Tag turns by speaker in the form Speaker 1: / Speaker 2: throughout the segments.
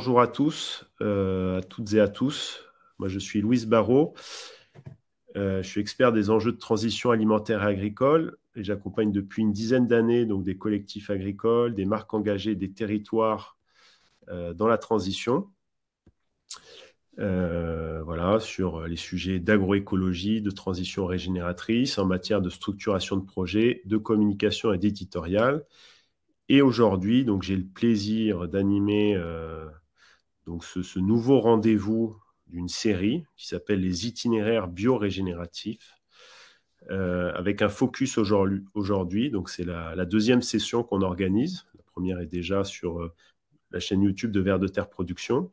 Speaker 1: bonjour à toutes et à tous. Moi, je suis Louis Barrault. Je suis expert des enjeux de transition alimentaire et agricole et j'accompagne depuis une dizaine d'années donc des collectifs agricoles, des marques engagées, des territoires dans la transition. Voilà, sur les sujets d'agroécologie, de transition régénératrice, en matière de structuration de projets, de communication et d'éditorial. Et aujourd'hui, donc j'ai le plaisir d'animer donc ce nouveau rendez-vous d'une série qui s'appelle les itinéraires biorégénératifs, avec un focus aujourd'hui. Donc c'est la deuxième session qu'on organise. La première est déjà sur la chaîne YouTube de Vers de Terre Production.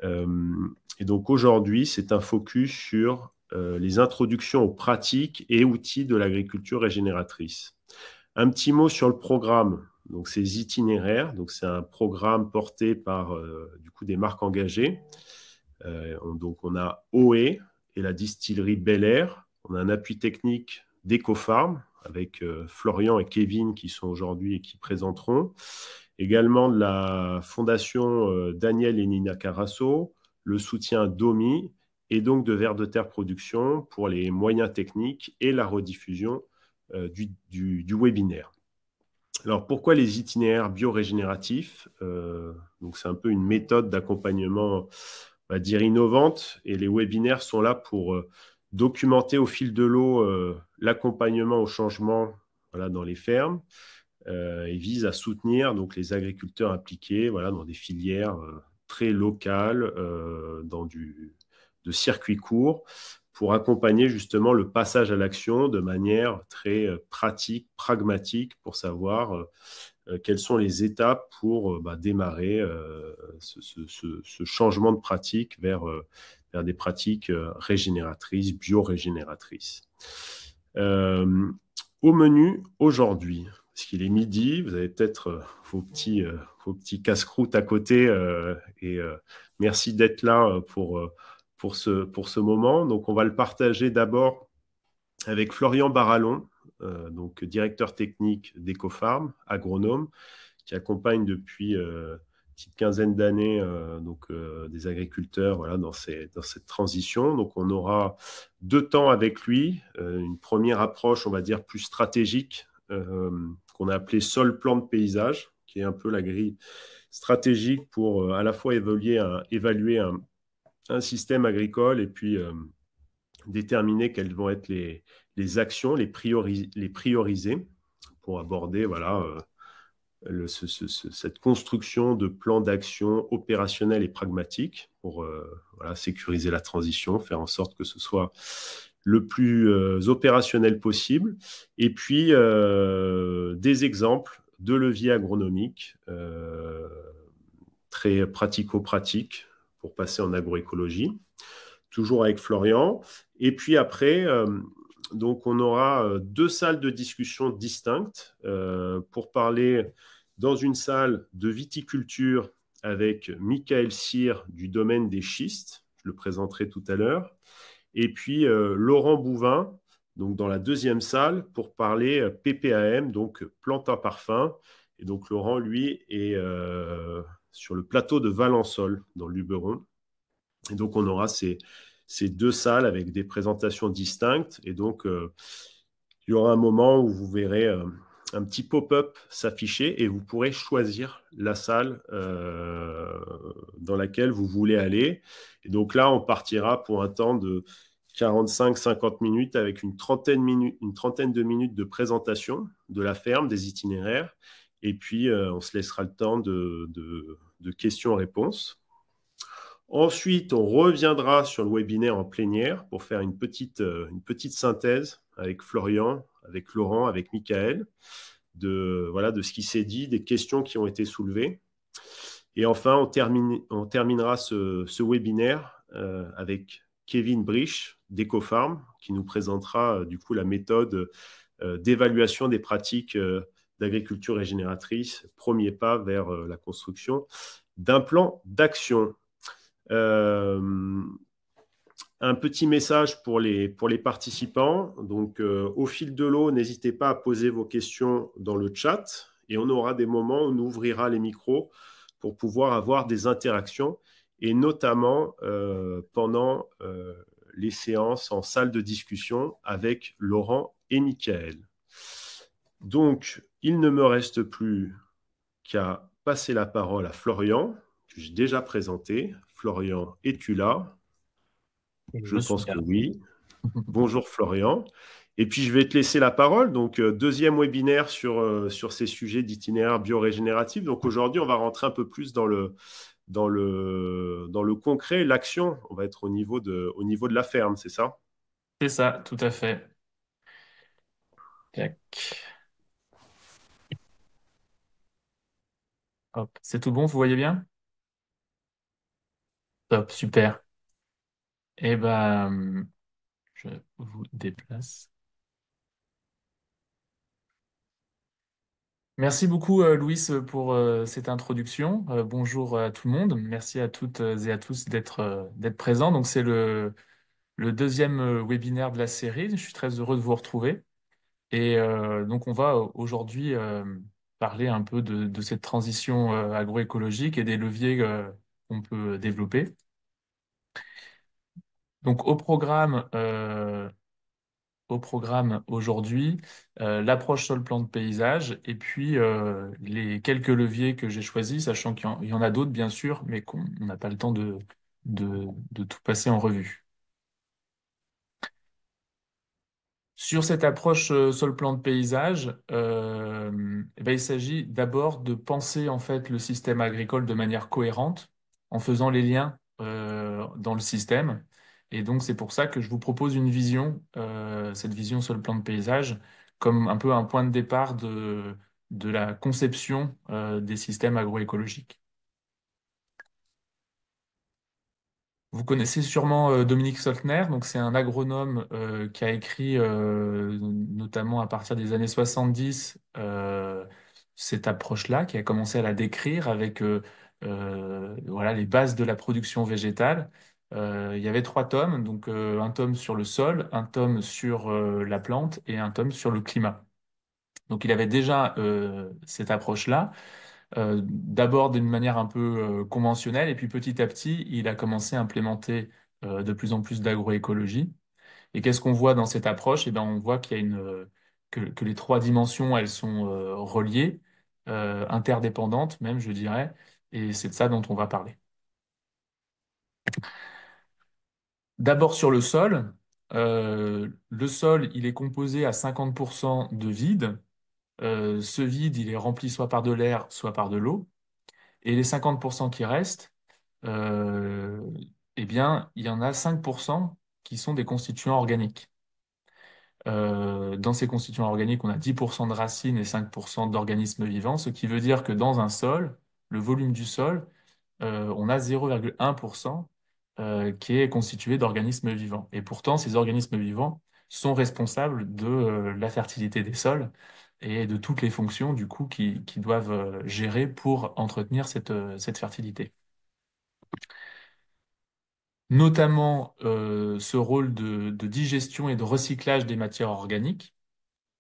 Speaker 1: Et donc aujourd'hui, c'est un focus sur les introductions aux pratiques et outils de l'agriculture régénératrice. Un petit mot sur le programme. Donc, ces itinéraires, donc c'est un programme porté par du coup des marques engagées. Donc, on a OE et la distillerie Bel Air. On a un appui technique d'EcoFarm avec Florian et Kevin qui sont aujourd'hui et qui présenteront. Également de la fondation Daniel et Nina Carasso, le soutien d'OMI et donc de Vers de Terre Production pour les moyens techniques et la rediffusion du webinaire. Alors, pourquoi les itinéraires biorégénératifs Donc, c'est un peu une méthode d'accompagnement, on va dire, innovante. Et les webinaires sont là pour documenter au fil de l'eau l'accompagnement au changement voilà, dans les fermes et visent à soutenir donc, les agriculteurs impliqués voilà, dans des filières très locales, de circuits courts, pour accompagner justement le passage à l'action de manière très pratique, pragmatique, pour savoir quelles sont les étapes pour démarrer ce changement de pratique vers des pratiques régénératrices, biorégénératrices. Au menu aujourd'hui, parce qu'il est midi, vous avez peut-être vos petits casse-croûtes à côté et merci d'être là pour ce moment. Donc, on va le partager d'abord avec Florian Barallon, donc directeur technique d'EcoFarm, agronome, qui accompagne depuis une petite quinzaine d'années des agriculteurs voilà, dans cette transition. Donc, on aura 2 temps avec lui. Une première approche, on va dire, plus stratégique, qu'on a appelée sol-plante paysage, qui est un peu la grille stratégique pour à la fois évaluer un système agricole et puis déterminer quelles vont être les actions, les prioriser pour aborder voilà, cette construction de plans d'action opérationnels et pragmatiques pour voilà, sécuriser la transition, faire en sorte que ce soit le plus opérationnel possible. Et puis, des exemples de leviers agronomiques très pratico-pratiques pour passer en agroécologie, toujours avec Florian. Et puis après, donc on aura 2 salles de discussion distinctes pour parler dans une salle de viticulture avec Michael Cyr du domaine des schistes, je le présenterai tout à l'heure, et puis Laurent Bouvin, donc dans la deuxième salle, pour parler PPAM, donc plante à parfum. Et donc Laurent, lui, est sur le plateau de Valençol, dans le Luberon. Et donc on aura ces 2 salles avec des présentations distinctes. Et donc, il y aura un moment où vous verrez un petit pop-up s'afficher et vous pourrez choisir la salle dans laquelle vous voulez aller. Et donc là, on partira pour un temps de 45-50 minutes avec une trentaine de minutes de présentation de la ferme, des itinéraires. Et puis, on se laissera le temps de questions-réponses. Ensuite, on reviendra sur le webinaire en plénière pour faire une petite synthèse avec Florian, avec Laurent, avec Michael, de ce qui s'est dit, des questions qui ont été soulevées. Et enfin, on terminera ce webinaire avec Kevin Brich d'EcoFarm, qui nous présentera du coup la méthode d'évaluation des pratiques d'agriculture régénératrice, premier pas vers la construction d'un plan d'action. Un petit message pour les participants. Donc, au fil de l'eau, n'hésitez pas à poser vos questions dans le chat et on aura des moments où on ouvrira les micros pour pouvoir avoir des interactions, et notamment pendant les séances en salle de discussion avec Laurent et Michael. Donc, il ne me reste plus qu'à passer la parole à Florian, que j'ai déjà présenté. Florian, es-tu là?
Speaker 2: Et
Speaker 1: Je
Speaker 2: je suis
Speaker 1: pense
Speaker 2: là.
Speaker 1: que oui. Bonjour Florian. Et puis je vais te laisser la parole. Donc, deuxième webinaire sur ces sujets d'itinéraire biorégénératif. Donc aujourd'hui, on va rentrer un peu plus dans le concret, l'action. On va être au niveau de la ferme, c'est ça?
Speaker 2: C'est ça, tout à fait. Tac. Hop. C'est tout bon, vous voyez bien? Top, super. Eh ben, je vous déplace. Merci beaucoup, Louis, pour cette introduction. Bonjour à tout le monde. Merci à toutes et à tous d'être présents. Donc, c'est le deuxième webinaire de la série. Je suis très heureux de vous retrouver. Et donc, on va aujourd'hui parler un peu de cette transition agroécologique et des leviers qu'on peut développer. Donc, au programme aujourd'hui, l'approche sol-plan de paysage et puis les quelques leviers que j'ai choisis, sachant qu'il y en a d'autres, bien sûr, mais qu'on on n'a pas le temps de tout passer en revue. Sur cette approche sol-plan de paysage, eh ben, il s'agit d'abord de penser en fait le système agricole de manière cohérente, en faisant les liens dans le système. Et donc c'est pour ça que je vous propose une vision, cette vision sol-plan de paysage, comme un peu un point de départ de la conception des systèmes agroécologiques. Vous connaissez sûrement Dominique Soltner, donc c'est un agronome qui a écrit notamment à partir des années 70 cette approche-là, qui a commencé à la décrire avec voilà, les bases de la production végétale. Il y avait trois tomes, donc un tome sur le sol, un tome sur la plante et un tome sur le climat. Donc il avait déjà cette approche-là d'abord d'une manière un peu conventionnelle, et puis petit à petit, il a commencé à implémenter de plus en plus d'agroécologie. Et qu'est-ce qu'on voit dans cette approche? Eh bien, on voit qu'il y a que les trois dimensions, elles sont reliées, interdépendantes même, je dirais, et c'est de ça dont on va parler. D'abord sur le sol, il est composé à 50% de vide. Ce vide, il est rempli soit par de l'air, soit par de l'eau. Et les 50% qui restent, euh, eh bien, il y en a 5% qui sont des constituants organiques. Dans ces constituants organiques, on a 10% de racines et 5% d'organismes vivants, ce qui veut dire que dans un sol, le volume du sol, on a 0,1% qui est constitué d'organismes vivants. Et pourtant, ces organismes vivants sont responsables de la fertilité des sols et de toutes les fonctions du coup qui doivent gérer pour entretenir cette fertilité. Notamment ce rôle de digestion et de recyclage des matières organiques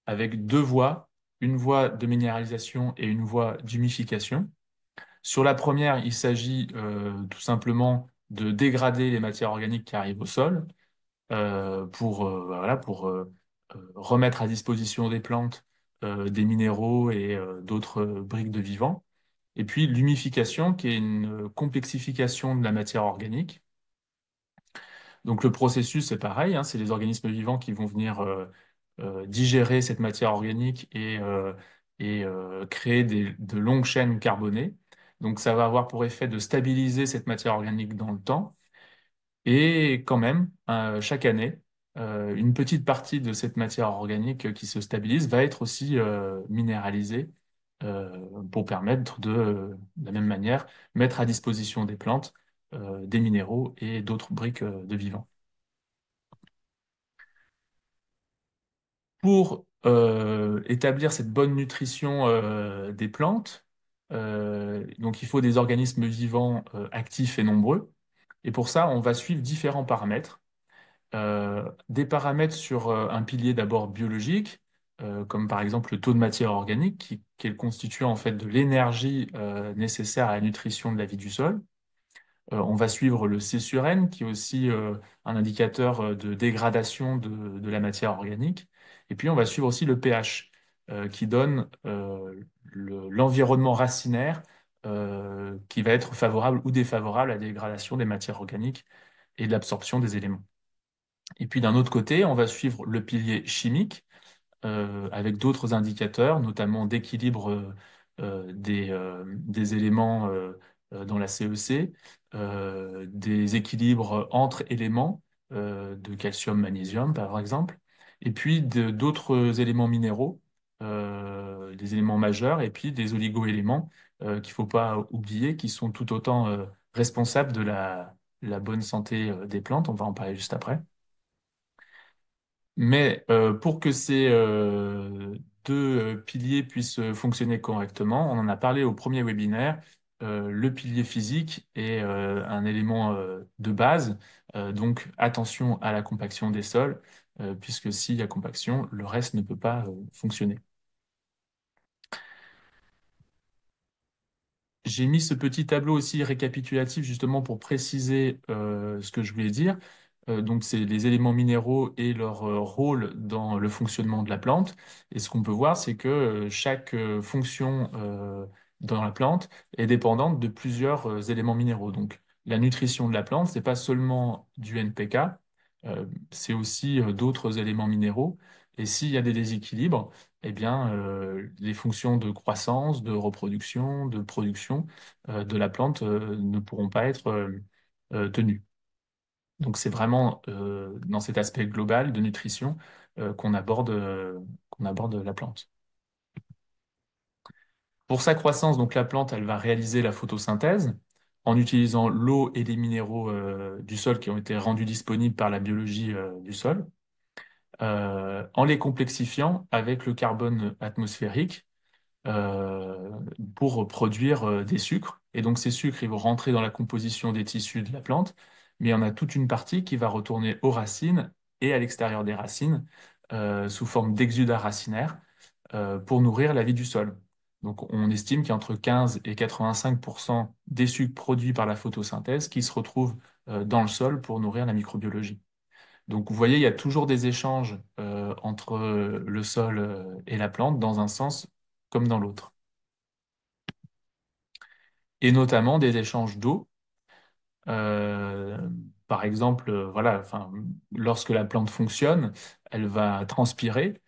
Speaker 2: avec deux voies, une voie de minéralisation et une voie d'humification. Sur la première, il s'agit tout simplement de dégrader les matières organiques qui arrivent au sol pour remettre à disposition des plantes des minéraux et d'autres briques de vivants. Et puis l'humification, qui est une complexification de la matière organique. Donc le processus, c'est pareil, hein, c'est les organismes vivants qui vont venir digérer cette matière organique et créer de longues chaînes carbonées. Donc ça va avoir pour effet de stabiliser cette matière organique dans le temps. Et quand même, chaque année, une petite partie de cette matière organique qui se stabilise va être aussi minéralisée pour permettre de la même manière, mettre à disposition des plantes des minéraux et d'autres briques de vivants. Pour établir cette bonne nutrition des plantes, donc il faut des organismes vivants actifs et nombreux. Et pour ça, on va suivre différents paramètres. Des paramètres sur un pilier d'abord biologique, comme par exemple le taux de matière organique, qui est le constituant en fait de l'énergie nécessaire à la nutrition de la vie du sol. On va suivre le C sur N, qui est aussi un indicateur de dégradation de la matière organique. Et puis, on va suivre aussi le pH, qui donne l'environnement racinaire, qui va être favorable ou défavorable à la dégradation des matières organiques et de l'absorption des éléments. Et puis, d'un autre côté, on va suivre le pilier chimique, avec d'autres indicateurs, notamment d'équilibre des éléments dans la CEC, des équilibres entre éléments de calcium, magnésium, par exemple, et puis d'autres éléments minéraux, des éléments majeurs, et puis des oligoéléments qu'il ne faut pas oublier, qui sont tout autant responsables de la bonne santé des plantes. On va en parler juste après. Mais pour que ces deux piliers puissent fonctionner correctement, on en a parlé au premier webinaire, le pilier physique est un élément de base, donc attention à la compaction des sols, puisque s'il y a compaction, le reste ne peut pas fonctionner. J'ai mis ce petit tableau aussi récapitulatif justement pour préciser ce que je voulais dire. Donc, c'est les éléments minéraux et leur rôle dans le fonctionnement de la plante. Et ce qu'on peut voir, c'est que chaque fonction dans la plante est dépendante de plusieurs éléments minéraux. Donc, la nutrition de la plante, c'est pas seulement du NPK, c'est aussi d'autres éléments minéraux. Et s'il y a des déséquilibres, eh bien, les fonctions de croissance, de reproduction, de production de la plante ne pourront pas être tenues. Donc c'est vraiment dans cet aspect global de nutrition qu'on aborde la plante. Pour sa croissance, donc la plante, elle va réaliser la photosynthèse en utilisant l'eau et les minéraux du sol qui ont été rendus disponibles par la biologie du sol, en les complexifiant avec le carbone atmosphérique euh, pour produire des sucres. Et donc ces sucres, ils vont rentrer dans la composition des tissus de la plante, mais il y en a toute une partie qui va retourner aux racines et à l'extérieur des racines sous forme d'exudat racinaire pour nourrir la vie du sol. Donc on estime qu'il y a entre 15 et 85% des sucres produits par la photosynthèse qui se retrouvent dans le sol pour nourrir la microbiologie. Donc vous voyez, il y a toujours des échanges entre le sol et la plante dans un sens comme dans l'autre. Et notamment des échanges d'eau. Euh, Par exemple, voilà, enfin, lorsque la plante fonctionne, elle va transpirer.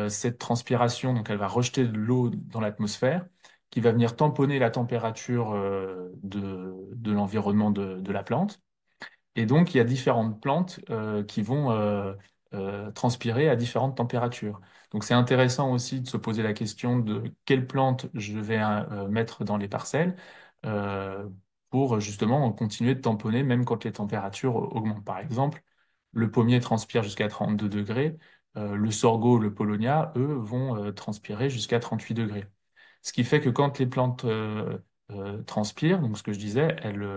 Speaker 2: Cette transpiration, donc, elle va rejeter de l'eau dans l'atmosphère, qui va venir tamponner la température de l'environnement de la plante. Et donc, il y a différentes plantes qui vont transpirer à différentes températures. Donc, c'est intéressant aussi de se poser la question de quelle plante je vais mettre dans les parcelles euh, pour justement continuer de tamponner même quand les températures augmentent. Par exemple, le pommier transpire jusqu'à 32 degrés, le sorgho, le polonia, eux, vont transpirer jusqu'à 38 degrés. Ce qui fait que quand les plantes transpirent, donc ce que je disais, elles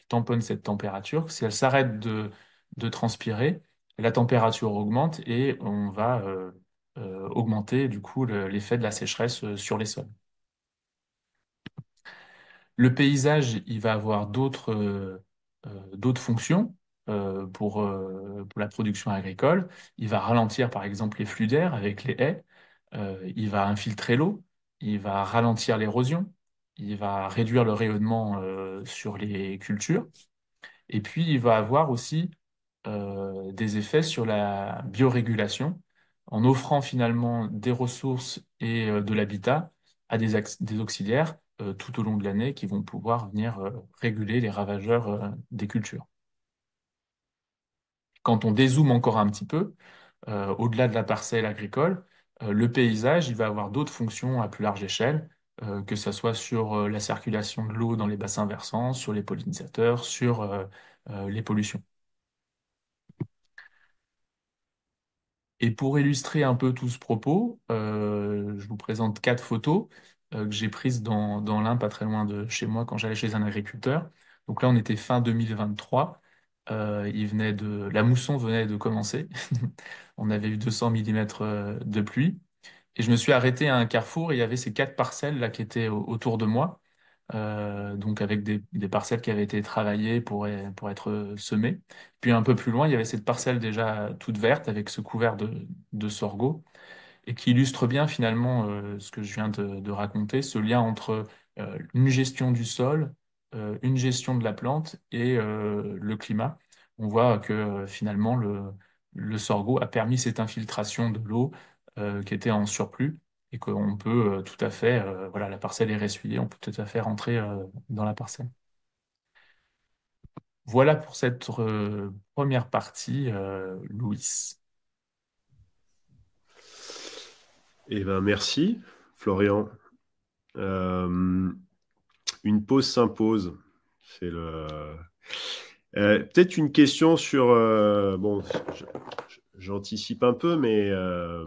Speaker 2: tamponnent cette température. Si elles s'arrêtent de transpirer, la température augmente et on va augmenter du coup l'effet de la sécheresse sur les sols. Le paysage, il va avoir d'autres fonctions pour la production agricole. Il va ralentir par exemple les flux d'air avec les haies. Il va infiltrer l'eau. Il va ralentir l'érosion. Il va réduire le rayonnement sur les cultures. Et puis, il va avoir aussi des effets sur la biorégulation en offrant finalement des ressources et de l'habitat à des auxiliaires tout au long de l'année qui vont pouvoir venir réguler les ravageurs des cultures. Quand on dézoome encore un petit peu, au-delà de la parcelle agricole, le paysage, il va avoir d'autres fonctions à plus large échelle, que ce soit sur la circulation de l'eau dans les bassins versants, sur les pollinisateurs, sur les pollutions. Et pour illustrer un peu tout ce propos, je vous présente 4 photos que j'ai prises dans l'Ain, pas très loin de chez moi, quand j'allais chez un agriculteur. Donc là, on était fin 2023. La mousson venait de commencer. On avait eu 200 millimètres de pluie. Et je me suis arrêté à un carrefour et il y avait ces quatre parcelles là qui étaient autour de moi, donc avec des parcelles qui avaient été travaillées pour être semées. Puis un peu plus loin, il y avait cette parcelle déjà toute verte avec ce couvert de sorgho et qui illustre bien finalement ce que je viens de raconter, ce lien entre une gestion du sol, une gestion de la plante et le climat. On voit que finalement le sorgho a permis cette infiltration de l'eau qui était en surplus et qu'on peut tout à fait, voilà, la parcelle est ressuyée, on peut tout à fait rentrer dans la parcelle. Voilà pour cette première partie, Louis.
Speaker 1: Eh ben, merci, Florian. Euh, une pause s'impose. C'est le. Peut-être une question sur. Bon, j'anticipe un peu, mais euh,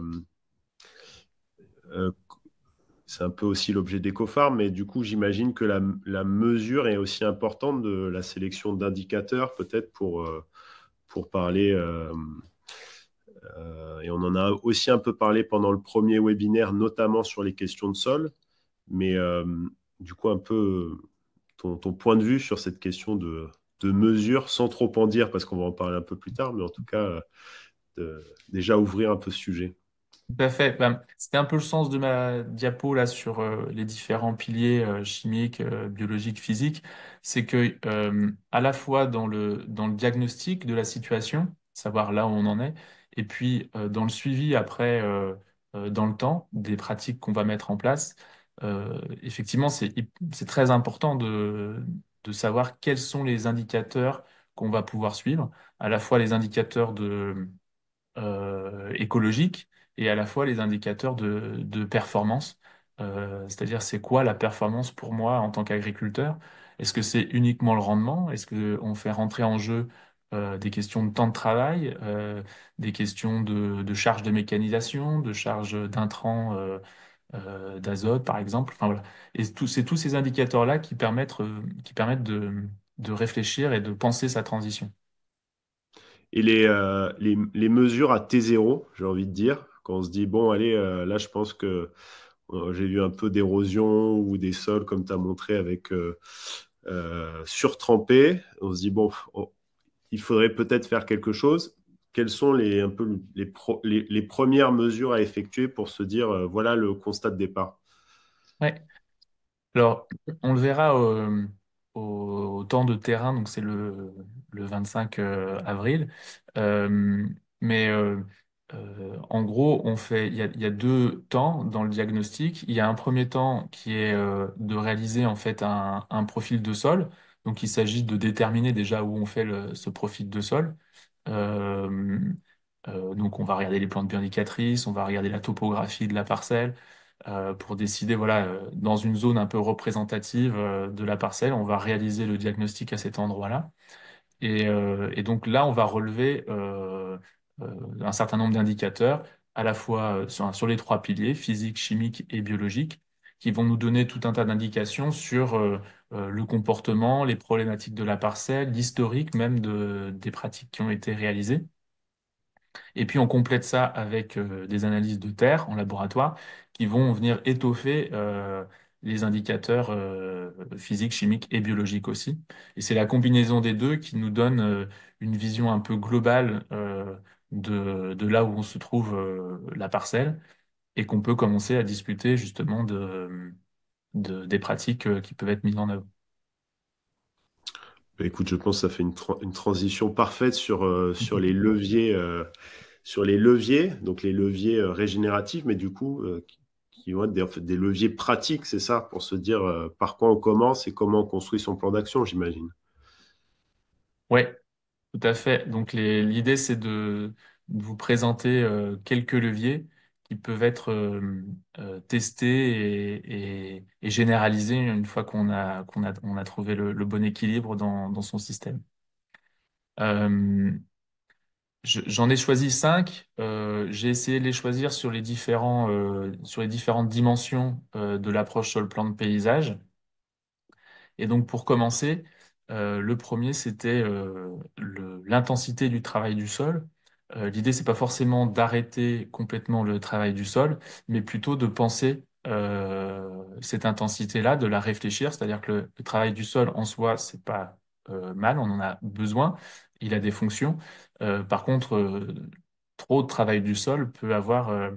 Speaker 1: c'est un peu aussi l'objet d'EcoFarm. Mais du coup, j'imagine que la mesure est aussi importante de la sélection d'indicateurs, peut-être pour parler. Et on en a aussi un peu parlé pendant le premier webinaire, notamment sur les questions de sol. Mais du coup, un peu ton point de vue sur cette question de mesure, sans trop en dire, parce qu'on va en parler un peu plus tard, mais en tout cas, déjà ouvrir un peu ce sujet.
Speaker 2: Tout à fait. Ben, c'était un peu le sens de ma diapo là sur les différents piliers chimiques, biologiques, physiques. C'est que à la fois dans le diagnostic de la situation, savoir là où on en est, et puis dans le suivi après, dans le temps, des pratiques qu'on va mettre en place, effectivement, c'est très important de savoir quels sont les indicateurs qu'on va pouvoir suivre, à la fois les indicateurs écologiques et à la fois les indicateurs de performance. C'est-à-dire, c'est quoi la performance pour moi en tant qu'agriculteur? Est-ce que c'est uniquement le rendement? Est-ce qu'on fait rentrer en jeu des questions de temps de travail, des questions de charge de mécanisation, de charge d'intrants d'azote, par exemple? Enfin, voilà. Et c'est tous ces indicateurs-là qui permettent de réfléchir et de penser sa transition.
Speaker 1: Et les mesures à T0, j'ai envie de dire, quand on se dit, bon, allez, là, je pense que j'ai vu un peu d'érosion ou des sols, comme tu as montré, avec surtrempés. On se dit, bon, il faudrait peut-être faire quelque chose. Quelles sont un peu les premières mesures à effectuer pour se dire, voilà le constat de départ?
Speaker 2: Ouais. Alors, on le verra au temps de terrain, donc c'est le 25 avril. Euh, mais en gros, il y a deux temps dans le diagnostic. Il y a un premier temps qui est de réaliser en fait un profil de sol. Donc, il s'agit de déterminer déjà où on fait ce profil de sol. Euh, donc, on va regarder les plantes bioindicatrices, on va regarder la topographie de la parcelle pour décider, voilà, dans une zone un peu représentative de la parcelle, on va réaliser le diagnostic à cet endroit-là. Et donc là, on va relever un certain nombre d'indicateurs, à la fois sur les trois piliers, physique, chimique et biologique, qui vont nous donner tout un tas d'indications sur le comportement, les problématiques de la parcelle, l'historique même des pratiques qui ont été réalisées. Et puis on complète ça avec des analyses de terre en laboratoire qui vont venir étoffer les indicateurs physiques, chimiques et biologiques aussi. Et c'est la combinaison des deux qui nous donne une vision un peu globale de là où on se trouve la parcelle et qu'on peut commencer à discuter justement des pratiques qui peuvent être mises en œuvre.
Speaker 1: Bah, écoute, je pense que ça fait une transition parfaite sur sur les leviers, donc les leviers régénératifs, mais du coup, qui vont être en fait, des leviers pratiques, c'est ça, pour se dire par quoi on commence et comment on construit son plan d'action, j'imagine.
Speaker 2: Ouais. Tout à fait. Donc l'idée, c'est de vous présenter quelques leviers qui peuvent être testés et généralisés une fois qu'on a trouvé le bon équilibre dans son système. Euh, J'en ai choisi cinq. J'ai essayé de les choisir sur les différentes dimensions de l'approche sur le plan de paysage. Et donc pour commencer, le premier, c'était l'intensité du travail du sol. L'idée, c'est pas forcément d'arrêter complètement le travail du sol, mais plutôt de penser cette intensité-là, de la réfléchir. C'est-à-dire que le travail du sol en soi, c'est pas mal, on en a besoin, il a des fonctions. Par contre, trop de travail du sol peut avoir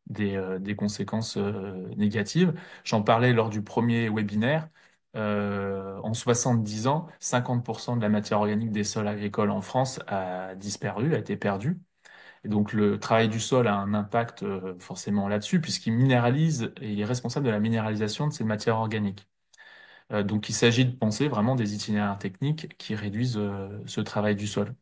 Speaker 2: des conséquences négatives. J'en parlais lors du premier webinaire. En 70 ans, 50% de la matière organique des sols agricoles en France a disparu, a été perdue. Et donc le travail du sol a un impact forcément là-dessus, puisqu'il minéralise et il est responsable de la minéralisation de ces matières organiques. Donc il s'agit de penser vraiment des itinéraires techniques qui réduisent ce travail du sol.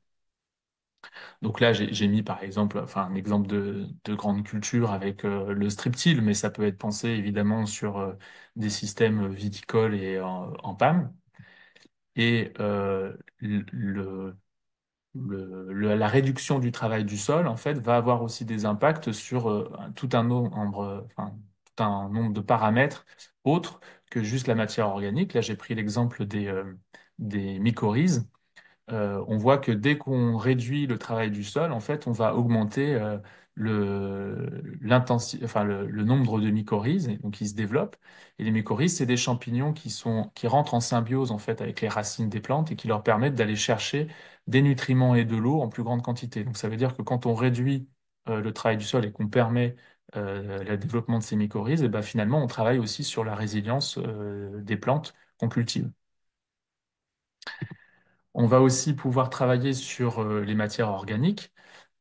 Speaker 2: Donc là, j'ai mis par exemple, enfin, un exemple de grande culture avec le strip-till, mais ça peut être pensé évidemment sur des systèmes viticoles et en PAM. Et la réduction du travail du sol, en fait, va avoir aussi des impacts sur tout un nombre, enfin, tout un nombre de paramètres autres que juste la matière organique. Là, j'ai pris l'exemple des mycorhizes. On voit que dès qu'on réduit le travail du sol, en fait, on va augmenter enfin, le nombre de mycorhizes, et donc ils se développent. Et les mycorhizes, c'est des champignons qui rentrent en symbiose en fait avec les racines des plantes et qui leur permettent d'aller chercher des nutriments et de l'eau en plus grande quantité. Donc ça veut dire que quand on réduit le travail du sol et qu'on permet le développement de ces mycorhizes, et ben finalement, on travaille aussi sur la résilience des plantes qu'on cultive. On va aussi pouvoir travailler sur les matières organiques.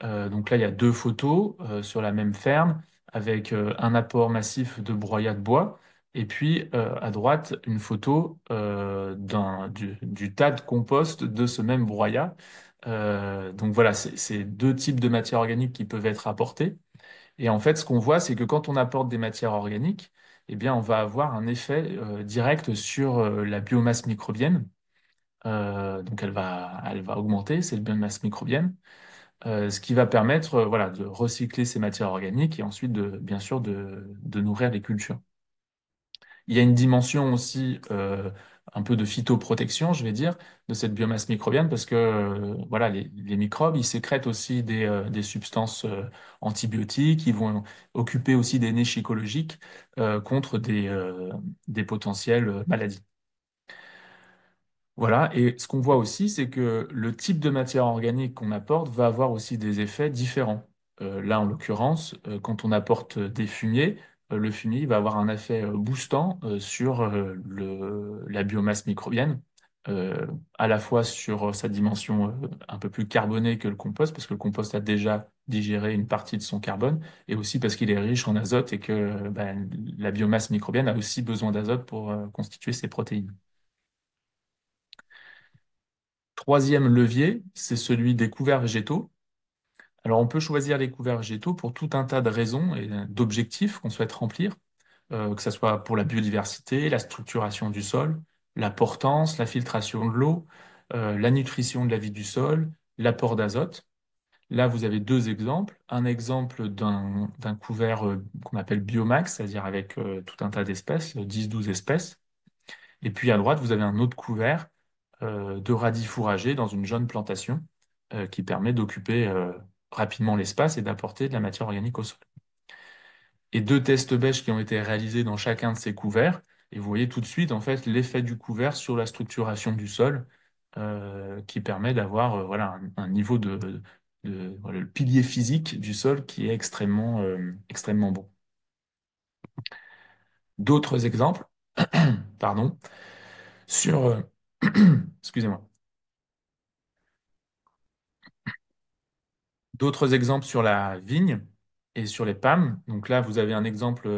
Speaker 2: Donc là, il y a deux photos sur la même ferme avec un apport massif de broyat de bois. Et puis à droite, une photo du tas de compost de ce même broyat. Donc voilà, c'est deux types de matières organiques qui peuvent être apportées. Et en fait, ce qu'on voit, c'est que quand on apporte des matières organiques, eh bien, on va avoir un effet direct sur la biomasse microbienne. Donc elle va augmenter cette biomasse microbienne, ce qui va permettre voilà, de recycler ces matières organiques et ensuite bien sûr de nourrir les cultures. Il y a une dimension aussi un peu de phytoprotection, je vais dire, de cette biomasse microbienne parce que voilà, les microbes, ils sécrètent aussi des substances antibiotiques, ils vont occuper aussi des niches écologiques contre des potentielles maladies. Voilà, et ce qu'on voit aussi, c'est que le type de matière organique qu'on apporte va avoir aussi des effets différents. Là, en l'occurrence, quand on apporte des fumiers, le fumier il va avoir un effet boostant sur la biomasse microbienne, euh, à la fois sur sa dimension un peu plus carbonée que le compost, parce que le compost a déjà digéré une partie de son carbone, et aussi parce qu'il est riche en azote et que la biomasse microbienne a aussi besoin d'azote pour constituer ses protéines. Troisième levier, c'est celui des couverts végétaux. Alors, on peut choisir les couverts végétaux pour tout un tas de raisons et d'objectifs qu'on souhaite remplir, que ce soit pour la biodiversité, la structuration du sol, la portance, la filtration de l'eau, la nutrition de la vie du sol, l'apport d'azote. Là, vous avez deux exemples. Un exemple d'un couvert qu'on appelle biomax, c'est-à-dire avec tout un tas d'espèces, 10-12 espèces. Et puis à droite, vous avez un autre couvert de radis fourragers dans une jeune plantation qui permet d'occuper rapidement l'espace et d'apporter de la matière organique au sol. Et deux tests bêches qui ont été réalisés dans chacun de ces couverts. Et vous voyez tout de suite en fait l'effet du couvert sur la structuration du sol qui permet d'avoir voilà, un niveau voilà, le pilier physique du sol qui est extrêmement bon. D'autres exemples, pardon, sur, excusez-moi. D'autres exemples sur la vigne et sur les PAM. Donc là, vous avez un exemple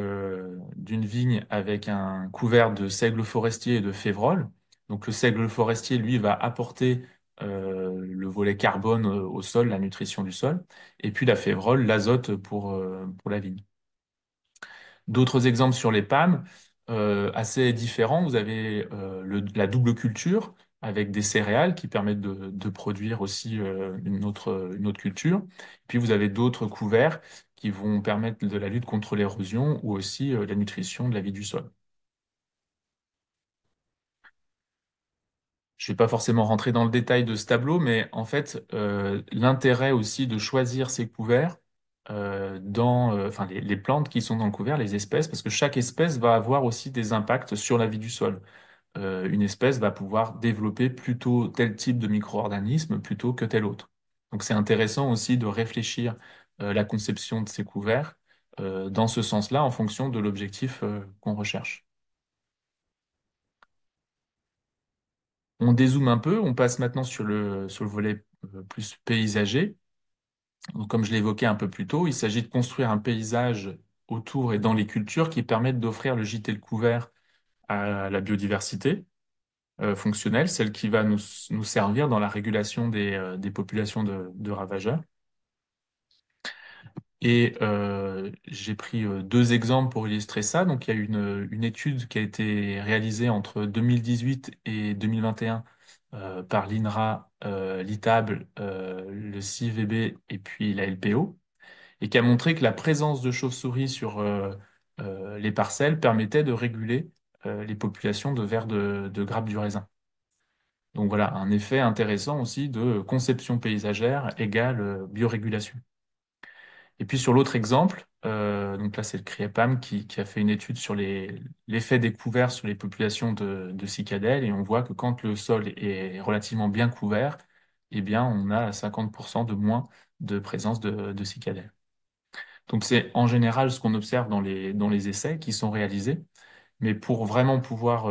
Speaker 2: d'une vigne avec un couvert de seigle forestier et de févrole. Donc le seigle forestier, lui, va apporter le volet carbone au sol, la nutrition du sol, et puis la févrole, l'azote pour la vigne. D'autres exemples sur les PAM, assez différents. Vous avez la double culture avec des céréales qui permettent de produire aussi une autre culture. Puis vous avez d'autres couverts qui vont permettre de la lutte contre l'érosion ou aussi la nutrition de la vie du sol. Je vais pas forcément rentrer dans le détail de ce tableau, mais en fait, l'intérêt aussi de choisir ces couverts enfin les plantes qui sont dans le couvert, les espèces, parce que chaque espèce va avoir aussi des impacts sur la vie du sol. Une espèce va pouvoir développer plutôt tel type de micro-organisme plutôt que tel autre. Donc c'est intéressant aussi de réfléchir la conception de ces couverts dans ce sens-là en fonction de l'objectif qu'on recherche. On dézoome un peu, on passe maintenant sur le volet plus paysager. Donc, comme je l'évoquais un peu plus tôt, il s'agit de construire un paysage autour et dans les cultures qui permettent d'offrir le gîte et le couvert à la biodiversité fonctionnelle, celle qui va nous servir dans la régulation des populations de ravageurs. Et j'ai pris deux exemples pour illustrer ça. Donc, il y a une étude qui a été réalisée entre 2018 et 2021 par l'INRA, l'ITABL, le CIVB et puis la LPO, et qui a montré que la présence de chauves-souris sur les parcelles permettait de réguler les populations de vers de grappes du raisin. Donc voilà, un effet intéressant aussi de conception paysagère égale biorégulation. Et puis sur l'autre exemple, donc là c'est le CRIEPAM qui a fait une étude sur l'effet découvert sur les populations de cicadelles, et on voit que quand le sol est relativement bien couvert, eh bien on a 50% de moins de présence de cicadelles. Donc c'est en général ce qu'on observe dans les essais qui sont réalisés. Mais pour vraiment pouvoir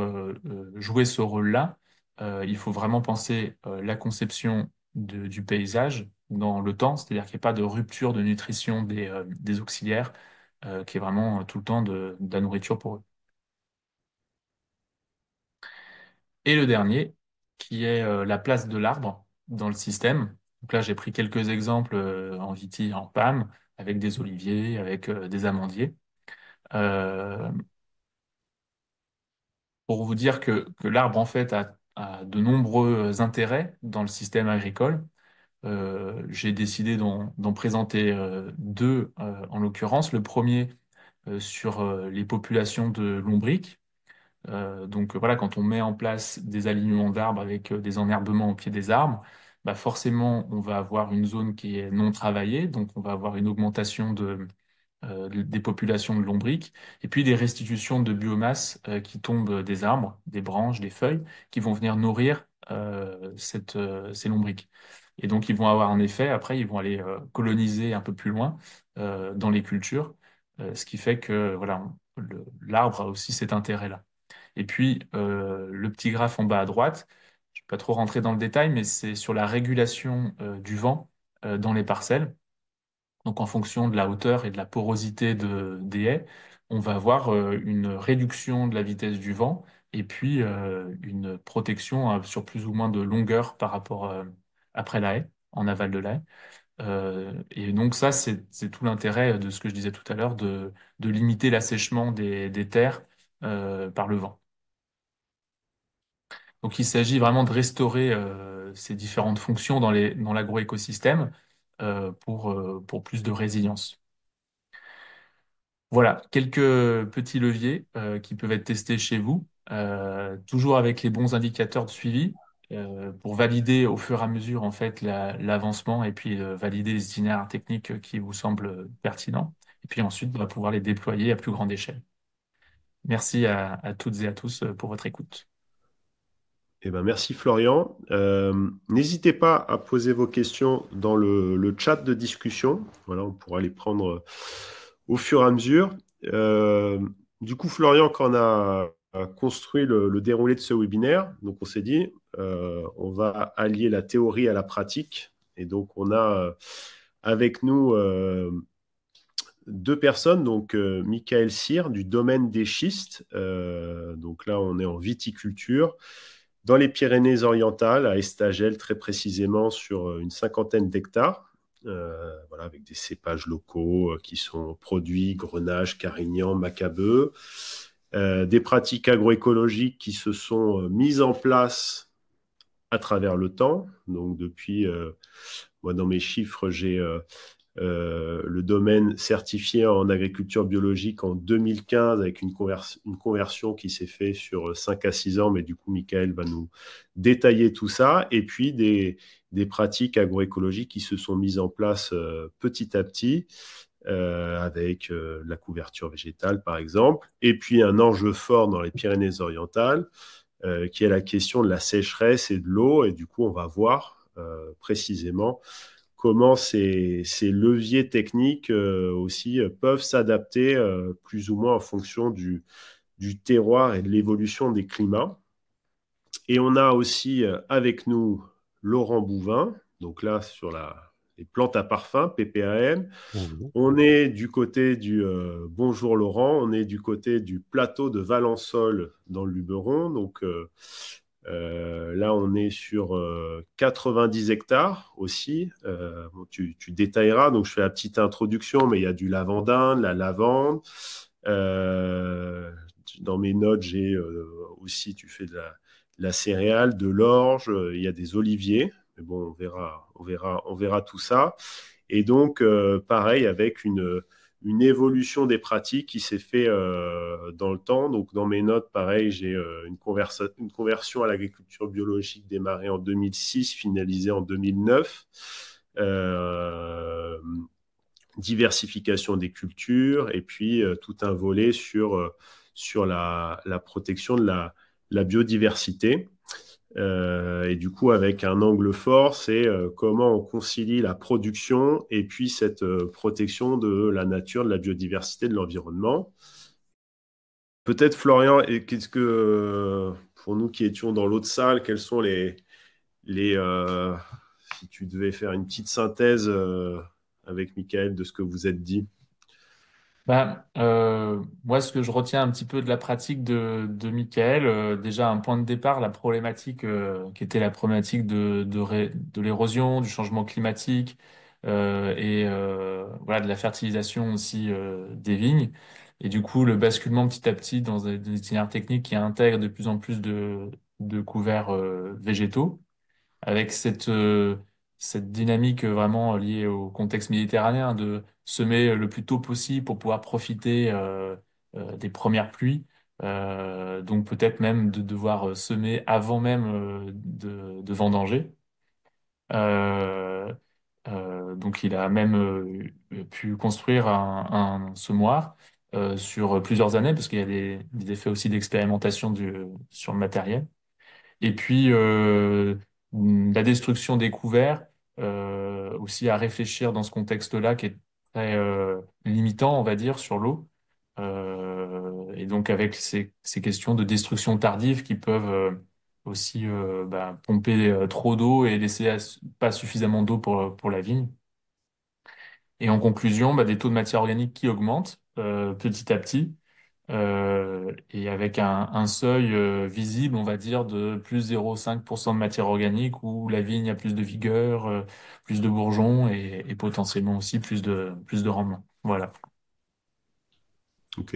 Speaker 2: jouer ce rôle-là, il faut vraiment penser la conception du paysage dans le temps, c'est-à-dire qu'il n'y ait pas de rupture de nutrition des auxiliaires, qui est vraiment tout le temps de la nourriture pour eux. Et le dernier, qui est la place de l'arbre dans le système. Donc là, j'ai pris quelques exemples en viti, en PAM, avec des oliviers, avec des amandiers. Euh, pour vous dire que l'arbre, en fait, a de nombreux intérêts dans le système agricole. J'ai décidé d'en présenter deux en l'occurrence. Le premier sur les populations de lombriques. Donc voilà, quand on met en place des alignements d'arbres avec des enherbements au pied des arbres, bah forcément, on va avoir une zone qui est non travaillée, donc on va avoir une augmentation des populations de lombriques, et puis des restitutions de biomasse qui tombent des arbres, des branches, des feuilles, qui vont venir nourrir ces lombriques. Et donc, ils vont avoir un effet, après, ils vont aller coloniser un peu plus loin dans les cultures, ce qui fait que voilà, l'arbre a aussi cet intérêt-là. Et puis, le petit graphe en bas à droite, je ne vais pas trop rentrer dans le détail, mais c'est sur la régulation du vent dans les parcelles. Donc, en fonction de la hauteur et de la porosité des haies, on va avoir une réduction de la vitesse du vent et puis une protection sur plus ou moins de longueur par rapport après la haie, en aval de la haie. Et donc ça, c'est tout l'intérêt de ce que je disais tout à l'heure, de limiter l'assèchement des terres par le vent. Donc il s'agit vraiment de restaurer ces différentes fonctions dans l'agroécosystème pour plus de résilience. Voilà, quelques petits leviers qui peuvent être testés chez vous, toujours avec les bons indicateurs de suivi pour valider au fur et à mesure en fait l'avancement et puis valider les itinéraires techniques qui vous semblent pertinents. Et puis ensuite, on va pouvoir les déployer à plus grande échelle. Merci à toutes et à tous pour votre écoute.
Speaker 1: Eh ben, merci Florian. N'hésitez pas à poser vos questions dans le chat de discussion. Voilà, on pourra les prendre au fur et à mesure. Euh, du coup, Florian, quand on a construit le déroulé de ce webinaire, donc on s'est dit, on va allier la théorie à la pratique. Et donc, on a avec nous deux personnes, donc Michael Cyr du domaine des schistes. Donc là, on est en viticulture dans les Pyrénées-Orientales, à Estagel très précisément, sur une cinquantaine d'hectares, voilà, avec des cépages locaux qui sont produits, Grenache, Carignan, Macabeu, des pratiques agroécologiques qui se sont mises en place à travers le temps. Donc depuis, moi dans mes chiffres, j'ai le domaine certifié en agriculture biologique en 2015 avec une conversion qui s'est faite sur 5 à 6 ans, mais du coup, Michael va nous détailler tout ça. Et puis, des pratiques agroécologiques qui se sont mises en place petit à petit, avec la couverture végétale, par exemple. Et puis, un enjeu fort dans les Pyrénées-Orientales, qui est la question de la sécheresse et de l'eau. Et du coup, on va voir précisément comment ces leviers techniques aussi peuvent s'adapter plus ou moins en fonction du terroir et de l'évolution des climats. Et on a aussi avec nous Laurent Bouvin, donc là sur les plantes à parfum, PPAM.
Speaker 3: Bonjour.
Speaker 1: On est du côté du bonjour Laurent, on est du côté du plateau de Valençol dans le Luberon. Donc là, on est sur 90 hectares aussi. Bon, tu détailleras, donc je fais la petite introduction, mais il y a du lavandin, de la lavande. Euh, Dans mes notes, j'ai aussi, tu fais de la céréale, de l'orge, il y a des oliviers. Mais bon, on verra tout ça. Et donc, pareil, avec une évolution des pratiques qui s'est fait dans le temps. Donc, dans mes notes, pareil, j'ai une conversion à l'agriculture biologique démarrée en 2006, finalisée en 2009. Euh, Diversification des cultures et puis tout un volet sur la protection de la biodiversité. Et du coup, avec un angle fort, c'est comment on concilie la production et puis cette protection de la nature, de la biodiversité, de l'environnement. Peut-être, Florian, qu'est-ce que, pour nous qui étions dans l'autre salle, quels sont les si tu devais faire une petite synthèse avec Michael de ce que vous êtes dit.
Speaker 2: Moi, ce que je retiens un petit peu de la pratique de Michael, déjà un point de départ, la problématique qui était la problématique de l'érosion, du changement climatique et voilà, de la fertilisation aussi des vignes. Et du coup, le basculement petit à petit dans des itinéraires techniques qui intègrent de plus en plus de couverts végétaux avec cette dynamique vraiment liée au contexte méditerranéen de semer le plus tôt possible pour pouvoir profiter des premières pluies. Donc peut-être même de devoir semer avant même de vendanger. Euh, donc il a même pu construire un semoir sur plusieurs années parce qu'il y a des effets aussi d'expérimentation sur le matériel. Et puis, la destruction des couverts, aussi à réfléchir dans ce contexte-là qui est très limitant, on va dire, sur l'eau. Et donc avec ces questions de destruction tardive qui peuvent aussi pomper trop d'eau et laisser pas suffisamment d'eau pour la vigne. Et en conclusion, des taux de matière organique qui augmentent petit à petit et avec un seuil visible, on va dire, de plus 0,5% de matière organique où la vigne a plus de vigueur, plus de bourgeons et potentiellement aussi plus de rendement. Voilà.
Speaker 1: Ok,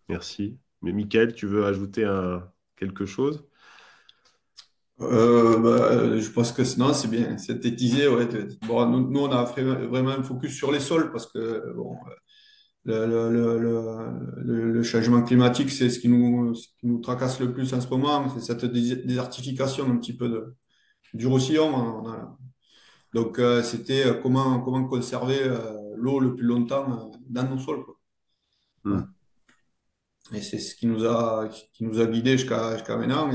Speaker 1: merci. Mais Michael, tu veux ajouter quelque chose?
Speaker 3: Je pense que non, c'est bien synthétisé. Ouais. Bon, nous, on a fait vraiment un focus sur les sols parce que bon, le changement climatique, c'est ce qui nous tracasse le plus en ce moment. C'est cette désertification un petit peu du Roussillon. Donc, c'était comment conserver l'eau le plus longtemps dans nos sols, quoi. Voilà.
Speaker 1: Hmm.
Speaker 3: Et c'est ce qui nous a guidés jusqu'à maintenant.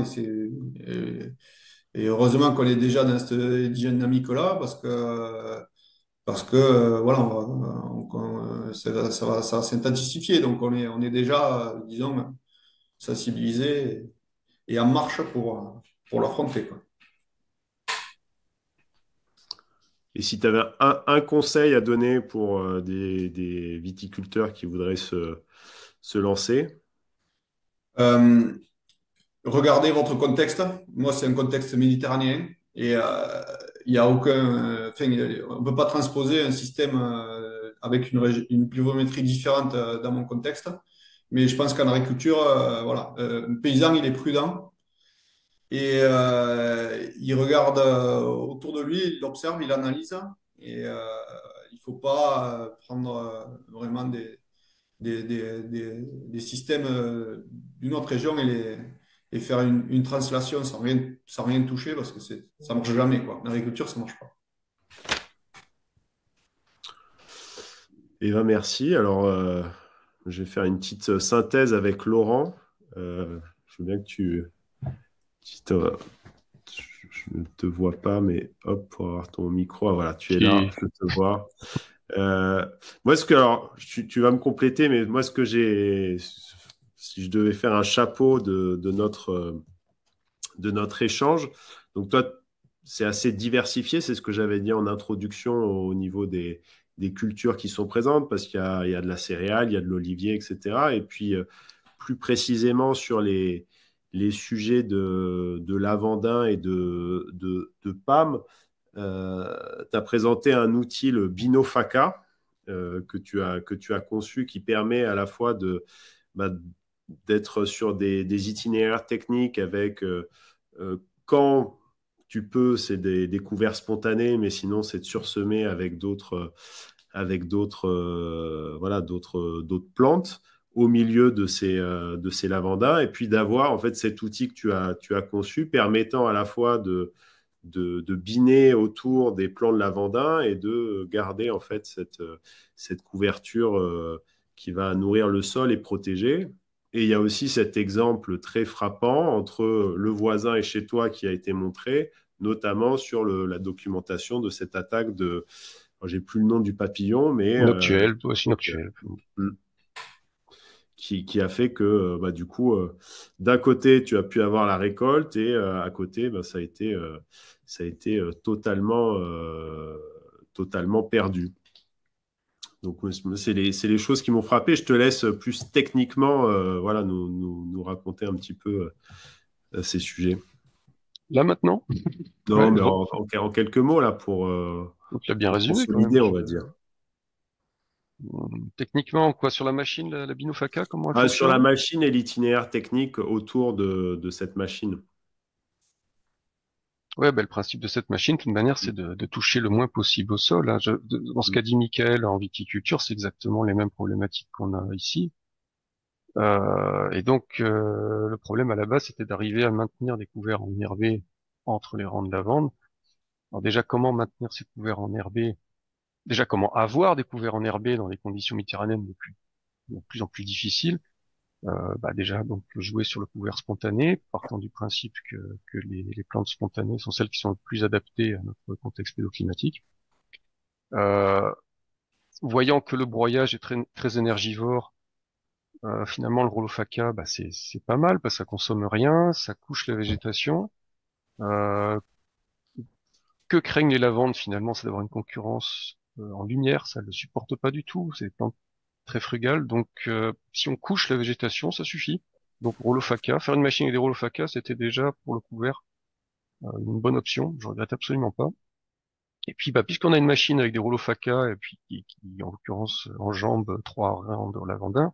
Speaker 3: Et heureusement qu'on est déjà dans cette dynamique-là parce que voilà, ça va s'intensifier. Donc, on est déjà, disons, sensibilisé et en marche pour l'affronter, quoi.
Speaker 1: Et si tu avais un conseil à donner pour des viticulteurs qui voudraient se lancer?
Speaker 3: Euh, Regardez votre contexte. Moi, c'est un contexte méditerranéen et il y a aucun. Enfin, on ne peut pas transposer un système avec une pluviométrie différente dans mon contexte. Mais je pense qu'en agriculture, voilà, un paysan, il est prudent et il regarde autour de lui, il observe, il analyse et il faut pas prendre vraiment des systèmes d'une autre région et faire une translation sans rien toucher parce que ça marche jamais, quoi. En agriculture, ça marche pas.
Speaker 1: Eh ben, merci. Alors, je vais faire une petite synthèse avec Laurent. Je veux bien que tu te- je ne te vois pas, mais hop, pour avoir ton micro. Ah, voilà, tu es là,
Speaker 4: Qui...
Speaker 1: je te vois. Euh, Moi, alors, tu vas me compléter, mais moi, ce que j'ai, si je devais faire un chapeau de notre échange, donc toi, c'est assez diversifié, c'est ce que j'avais dit en introduction au niveau des cultures qui sont présentes, parce il y a de la céréale, il y a de l'olivier, etc. Et puis, plus précisément sur les sujets de lavandin et de PAM, tu as présenté un outil, le Binofaka, que tu as conçu, qui permet à la fois bah, d'être sur des itinéraires techniques avec quand tu peux, c'est des couverts spontanés, mais sinon c'est de sursemer avec d'autres plantes au milieu de ces lavandins, et puis d'avoir en fait cet outil que tu as conçu permettant à la fois de biner autour des plants de lavandin et de garder en fait cette couverture qui va nourrir le sol et protéger. Et il y a aussi cet exemple très frappant entre le voisin et chez toi qui a été montré, notamment sur la documentation de cette attaque de, j'ai plus le nom du papillon, mais
Speaker 4: Noctuel, aussi noctuel.
Speaker 1: qui a fait que bah, du coup, d'un côté, tu as pu avoir la récolte et à côté, bah, ça a été totalement perdu. Donc, c'est les choses qui m'ont frappé. Je te laisse plus techniquement voilà, nous raconter un petit peu ces sujets.
Speaker 4: Là maintenant?
Speaker 1: Non,
Speaker 4: Ouais,
Speaker 1: mais
Speaker 4: non.
Speaker 1: en quelques mots, là,
Speaker 4: Donc, il a bien
Speaker 1: pour
Speaker 4: résumé quand même.
Speaker 1: consolider, on va dire.
Speaker 4: Techniquement, quoi, sur la machine, la Binofaka, comment elle
Speaker 1: Sur la
Speaker 4: fonctionne?
Speaker 1: machine et l'itinéraire technique autour de cette machine.
Speaker 4: Ouais, ben, le principe de cette machine, de toute manière, c'est de toucher le moins possible au sol, hein. Dans ce qu'a dit Michael en viticulture, c'est exactement les mêmes problématiques qu'on a ici. Et donc, le problème à la base, c'était d'arriver à maintenir des couverts enherbés entre les rangs de lavande. Alors déjà, comment maintenir ces couverts enherbés? Déjà, comment avoir des couverts enherbés dans les conditions méditerranéennes de plus en plus difficiles? Déjà, donc jouer sur le couvert spontané, partant du principe que les plantes spontanées sont celles qui sont le plus adaptées à notre contexte pédoclimatique. Euh, Voyant que le broyage est très énergivore, finalement le Rolofaca, c'est pas mal parce que ça consomme rien, ça couche la végétation. Euh, que craignent les lavandes finalement, c'est d'avoir une concurrence en lumière, ça ne le supporte pas du tout. C'est des plantes très frugales, donc si on couche la végétation, ça suffit. Donc Rolofaca, faire une machine avec des Rolofaca, c'était déjà pour le couvert une bonne option. Je regrette absolument pas. Et puis, puisqu'on a une machine avec des Rolofaca et puis qui en l'occurrence enjambe 3 rangs de lavandin,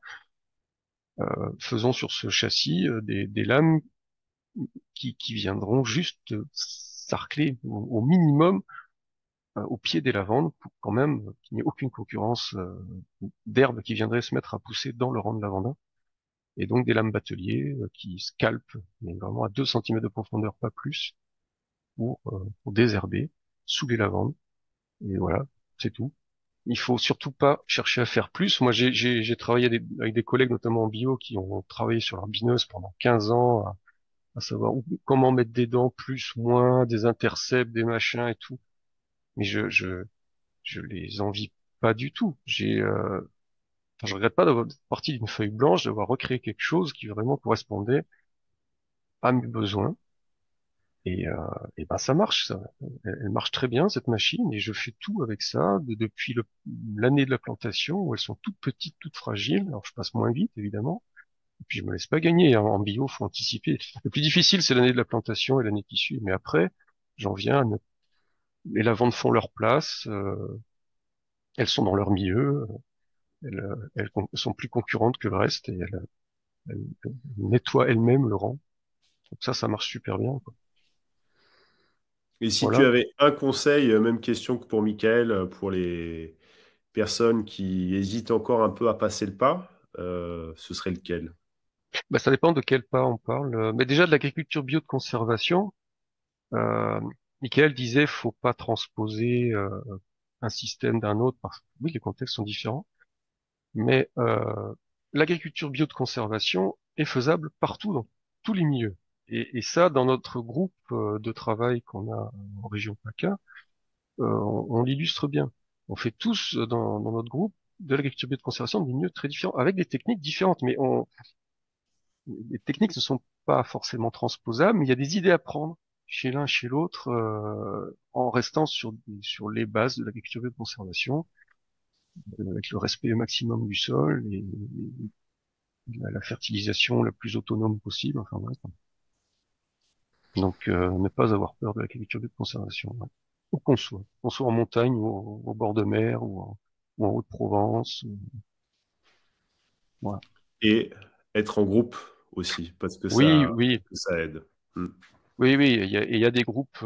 Speaker 4: faisons sur ce châssis des lames qui viendront juste sarcler au minimum au pied des lavandes pour quand même qu'il n'y ait aucune concurrence d'herbes qui viendraient se mettre à pousser dans le rang de lavandin. Et donc des lames batelier qui scalpent, mais vraiment à 2 centimètres de profondeur, pas plus, pour désherber sous les lavandes. Et voilà, c'est tout. Il faut surtout pas chercher à faire plus. Moi, j'ai travaillé avec des collègues, notamment en bio, qui ont travaillé sur leur bineuse pendant 15 ans, à savoir comment mettre des dents, plus, moins, des intercepts, des machins et tout. Mais je les envie pas du tout. Je regrette pas d'avoir parti d'une feuille blanche, d'avoir recréé quelque chose qui vraiment correspondait à mes besoins. Et, euh, et ben ça marche, ça. Elle marche très bien cette machine et je fais tout avec ça depuis l'année de la plantation où elles sont toutes petites, toutes fragiles. Alors je passe moins vite évidemment. Et puis je me laisse pas gagner. En bio, faut anticiper. Le plus difficile c'est l'année de la plantation et l'année qui suit. Mais après, j'en viens. Les lavandes font leur place. Elles sont dans leur milieu. Elles sont plus concurrentes que le reste et elles nettoient elles-mêmes le rang. Donc ça marche super bien, quoi.
Speaker 1: Et si tu
Speaker 4: Voilà.
Speaker 1: avais un conseil, même question que pour Michael, pour personnes qui hésitent encore un peu à passer le pas, ce serait lequel?
Speaker 4: Bah, ça dépend de quel pas on parle. Mais déjà de l'agriculture bio de conservation, euh, Michael disait faut pas transposer un système d'un autre parce que oui, les contextes sont différents. Mais l'agriculture bio de conservation est faisable partout, dans tous les milieux. Et ça, dans notre groupe de travail qu'on a en région PACA, on l'illustre bien. On fait tous dans notre groupe de l'agriculture bio de conservation des milieux très différents, avec des techniques différentes. Mais les techniques ne sont pas forcément transposables, mais il y a des idées à prendre chez l'un, chez l'autre, en restant sur les bases de l'agriculture bio de conservation, avec le respect maximum du sol et la fertilisation la plus autonome possible. Enfin, voilà. Donc, ne pas avoir peur de l'agriculture de conservation. Ouais. Où qu'on soit en montagne ou au bord de mer ou en Haute-Provence. Voilà.
Speaker 1: Et être en groupe aussi,
Speaker 4: Oui,
Speaker 1: parce
Speaker 4: oui,
Speaker 1: que ça aide. Mm.
Speaker 4: oui, oui. Il y a des groupes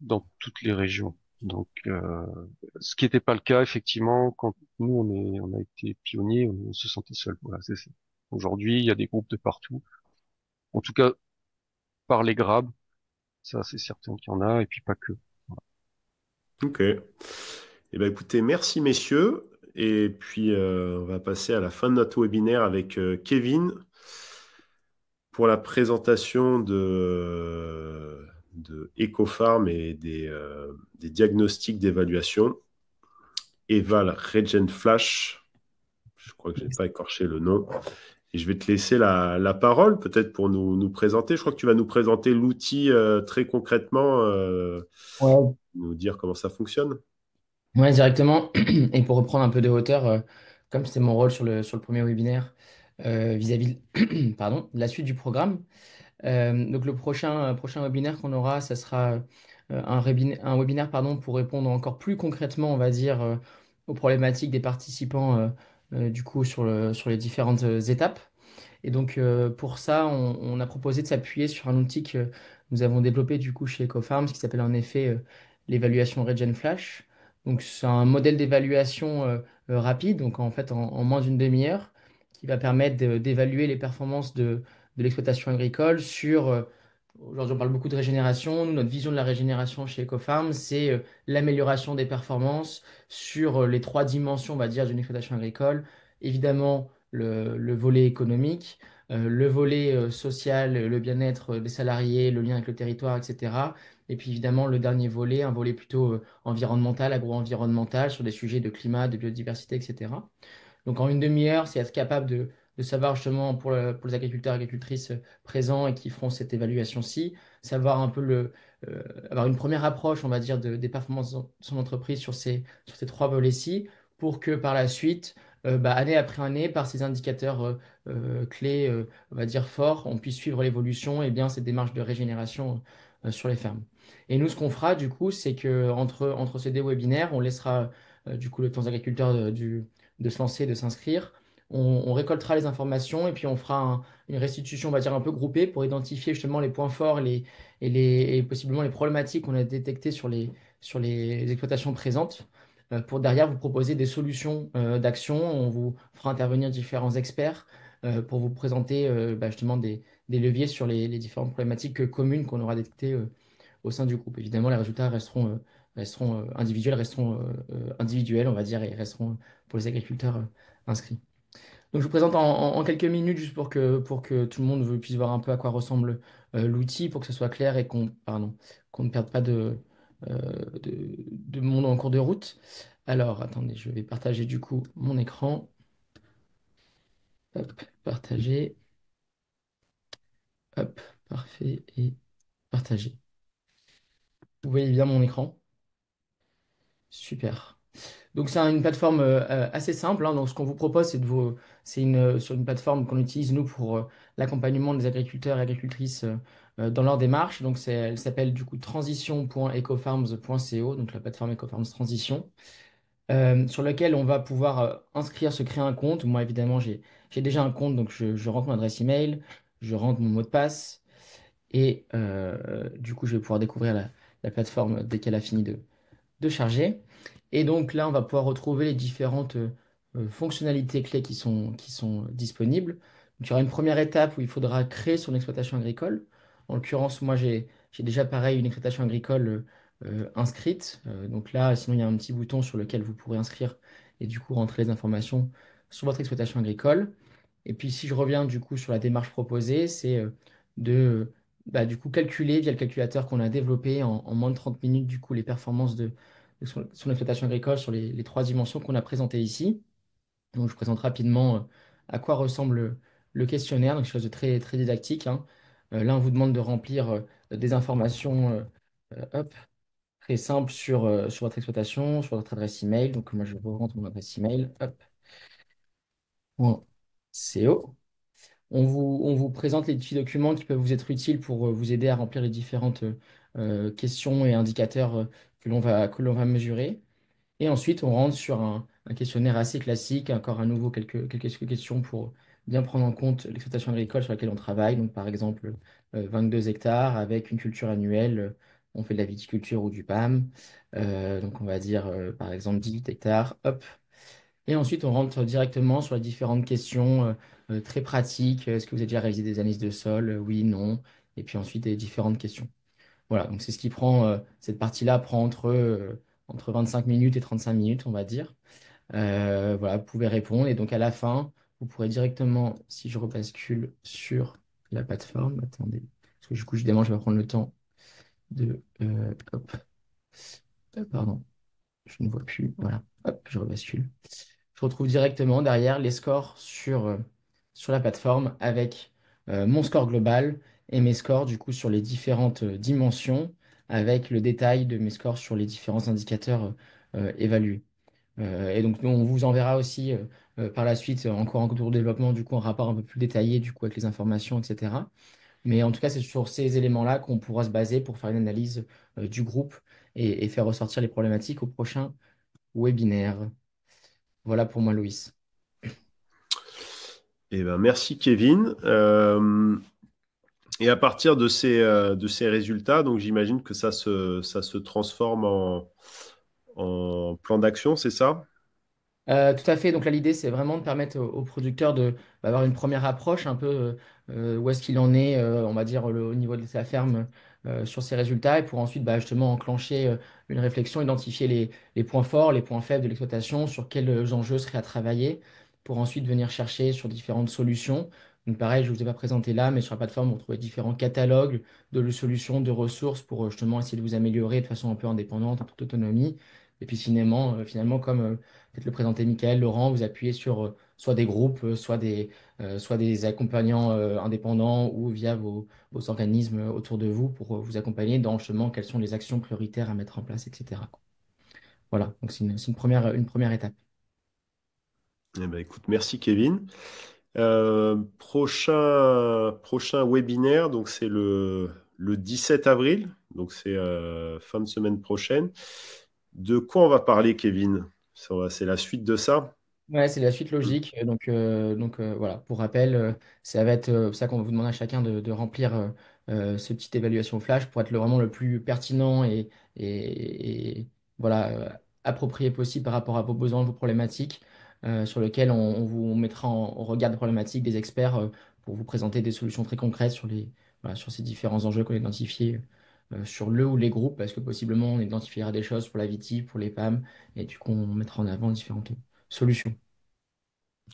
Speaker 4: dans toutes les régions. Donc, ce qui n'était pas le cas effectivement quand nous on a été pionniers, on se sentait seul. Voilà, c'est ça. Aujourd'hui, il y a des groupes de partout. En tout cas, par les grabs, ça c'est certain qu'il y en a, et puis pas que.
Speaker 1: Ok. Eh ben, écoutez, merci messieurs. Et puis, on va passer à la fin de notre webinaire avec Kevin pour la présentation de Ecofarm et des diagnostics d'évaluation. Eval Regen Flash. Je crois que je n'ai pas écorché le nom. Et je vais te laisser la parole peut-être pour nous présenter. Je crois que tu vas nous présenter l'outil très concrètement,
Speaker 5: Ouais,
Speaker 1: nous dire comment ça fonctionne.
Speaker 5: ouais, directement. Et pour reprendre un peu de hauteur, comme c'était mon rôle sur le premier webinaire, vis-à-vis pardon, de la suite du programme. Donc le prochain webinaire qu'on aura, ça sera un webinaire pardon, pour répondre encore plus concrètement, on va dire, aux problématiques des participants du coup sur les différentes étapes. Et donc, pour ça, on a proposé de s'appuyer sur un outil que nous avons développé du coup chez EcoFarms qui s'appelle en effet l'évaluation Regen Flash. Donc, c'est un modèle d'évaluation rapide, donc en fait en moins d'une demi-heure, qui va permettre d'évaluer les performances de l'exploitation agricole sur. Aujourd'hui, on parle beaucoup de régénération. Nous, notre vision de la régénération chez EcoFarms, c'est l'amélioration des performances sur les trois dimensions, on va dire, d'une exploitation agricole. Évidemment, le volet économique, le volet social, le bien-être des salariés, le lien avec le territoire, etc. Et puis évidemment le dernier volet, un volet plutôt environnemental, agro-environnemental, sur des sujets de climat, de biodiversité, etc. Donc en une demi-heure, c'est être capable de savoir justement pour les agriculteurs et agricultrices présents et qui feront cette évaluation-ci, savoir un peu avoir une première approche, on va dire, des performances de son entreprise sur ces trois volets-ci, pour que par la suite, année après année, par ces indicateurs clés, on va dire forts, on puisse suivre l'évolution et bien cette démarche de régénération sur les fermes. Et nous, ce qu'on fera du coup, c'est que entre ces deux webinaires, on laissera du coup le temps aux agriculteurs de se lancer, de s'inscrire. On récoltera les informations et puis on fera une restitution, on va dire, un peu groupée pour identifier justement les points forts et possiblement les problématiques qu'on a détectées sur les exploitations présentes pour derrière vous proposer des solutions d'action. On vous fera intervenir différents experts pour vous présenter justement des leviers sur les différentes problématiques communes qu'on aura détectées au sein du groupe. Évidemment, les résultats resteront individuels, resteront individuels, on va dire, et resteront pour les agriculteurs inscrits. Donc, je vous présente en quelques minutes, juste pour que tout le monde puisse voir un peu à quoi ressemble l'outil, pour que ce soit clair et qu'on ne perde pas de monde en cours de route. Alors, attendez, je vais partager du coup mon écran. Hop, partager. Hop, parfait. Et partager. Vous voyez bien mon écran? Super. Donc c'est une plateforme assez simple, hein. Donc ce qu'on vous propose, sur une plateforme qu'on utilise nous pour l'accompagnement des agriculteurs et agricultrices dans leur démarche. Donc elle s'appelle du coup transition.ecofarms.co, donc la plateforme Ecofarms Transition, sur laquelle on va pouvoir se créer un compte. Moi évidemment j'ai déjà un compte, donc je rentre mon adresse email, je rentre mon mot de passe et du coup je vais pouvoir découvrir la plateforme dès qu'elle a fini de charger. Et donc là, on va pouvoir retrouver les différentes fonctionnalités clés qui sont disponibles. Donc, il y aura une première étape où il faudra créer son exploitation agricole. En l'occurrence, moi, j'ai déjà pareil une exploitation agricole inscrite. Donc là, sinon, il y a un petit bouton sur lequel vous pourrez inscrire et du coup rentrer les informations sur votre exploitation agricole. Et puis, si je reviens du coup sur la démarche proposée, c'est de du coup calculer via le calculateur qu'on a développé en moins de 30 minutes du coup les performances de son exploitation agricole sur les trois dimensions qu'on a présentées ici. Donc, je présente rapidement à quoi ressemble le questionnaire, donc quelque chose de très, très didactique, hein. Là, on vous demande de remplir des informations hop, très simples sur votre exploitation, sur votre adresse email. Donc, moi, je rentre mon adresse email, hop, .co. On vous présente les petits documents qui peuvent vous être utiles pour vous aider à remplir les différentes questions et indicateurs que l'on va mesurer. Et ensuite, on rentre sur un questionnaire assez classique, encore à nouveau quelques questions pour bien prendre en compte l'exploitation agricole sur laquelle on travaille. Donc, par exemple, 22 hectares avec une culture annuelle, on fait de la viticulture ou du PAM. Donc, on va dire, par exemple, 18 hectares. Hop. Et ensuite, on rentre directement sur les différentes questions très pratiques. Est-ce que vous avez déjà réalisé des analyses de sol? Oui, non. Et puis ensuite, des différentes questions. Voilà, donc c'est ce qui prend, cette partie-là prend entre 25 minutes et 35 minutes, on va dire. Voilà, vous pouvez répondre. Et donc à la fin, vous pourrez directement, si je rebascule sur la plateforme, attendez, parce que du coup, évidemment, je vais prendre le temps de... hop, pardon, je ne vois plus. Voilà, hop, je rebascule. Je retrouve directement derrière les scores sur la plateforme avec mon score global et mes scores du coup sur les différentes dimensions avec le détail de mes scores sur les différents indicateurs évalués. Et donc nous, on vous enverra aussi par la suite encore en cours de développement du coup un rapport un peu plus détaillé du coup avec les informations, etc. Mais en tout cas, c'est sur ces éléments-là qu'on pourra se baser pour faire une analyse du groupe et faire ressortir les problématiques au prochain webinaire. Voilà pour moi, Louis.
Speaker 1: Eh ben, merci Kevin. Et à partir de ces résultats, donc j'imagine que ça se transforme en plan d'action, c'est ça?
Speaker 5: Tout à fait. Donc là, l'idée, c'est vraiment de permettre aux producteurs d'avoir une première approche un peu où est-ce qu'il en est, on va dire, au niveau de sa ferme sur ses résultats, et pour ensuite justement enclencher une réflexion, identifier les points forts, les points faibles de l'exploitation, sur quels enjeux seraient à travailler, pour ensuite venir chercher sur différentes solutions. Donc pareil, je ne vous ai pas présenté là, mais sur la plateforme, vous trouvez différents catalogues de solutions, de ressources pour justement essayer de vous améliorer de façon un peu indépendante, en toute autonomie. Et puis finalement comme peut-être le présenter Michael, Laurent, vous appuyez sur soit des groupes, soit des accompagnants indépendants ou via vos organismes autour de vous pour vous accompagner dans justement quelles sont les actions prioritaires à mettre en place, etc. Voilà, donc c'est une première étape.
Speaker 1: Eh ben, écoute, merci Kevin. Prochain webinaire, donc c'est le 17 avril, donc c'est fin de semaine prochaine. De quoi on va parler, Kevin? C'est la suite de ça?
Speaker 5: Ouais, c'est la suite logique. Voilà, pour rappel, ça va être ça qu'on va vous demander à chacun de remplir ce petite évaluation flash pour être vraiment le plus pertinent et voilà, approprié possible par rapport à vos besoins, vos problématiques, sur lequel on vous mettra en regard de problématiques des experts pour vous présenter des solutions très concrètes voilà, sur ces différents enjeux qu'on a identifiés sur le ou les groupes, parce que possiblement on identifiera des choses pour la VITI, pour les PAM, et du coup on mettra en avant différentes solutions.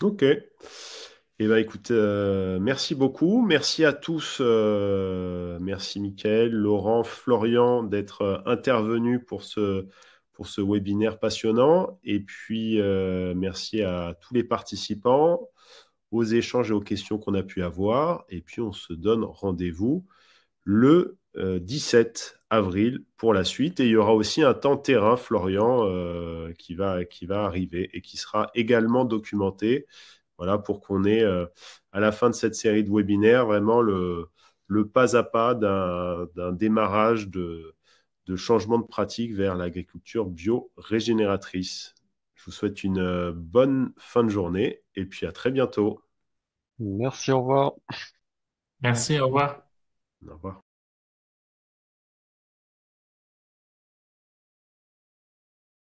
Speaker 1: Ok. Eh ben, écoute, merci beaucoup. Merci à tous. Merci Mickaël, Laurent, Florian d'être intervenus pour ce webinaire passionnant. Et puis, merci à tous les participants, aux échanges et aux questions qu'on a pu avoir. Et puis, on se donne rendez-vous le 17 avril pour la suite. Et il y aura aussi un temps terrain, Florian, qui va arriver et qui sera également documenté. Voilà, pour qu'on ait à la fin de cette série de webinaires vraiment le pas à pas d'un démarrage de changement de pratique vers l'agriculture bio-régénératrice. Je vous souhaite une bonne fin de journée et puis à très bientôt.
Speaker 4: Merci, au revoir.
Speaker 2: Merci, au revoir.
Speaker 1: Au revoir.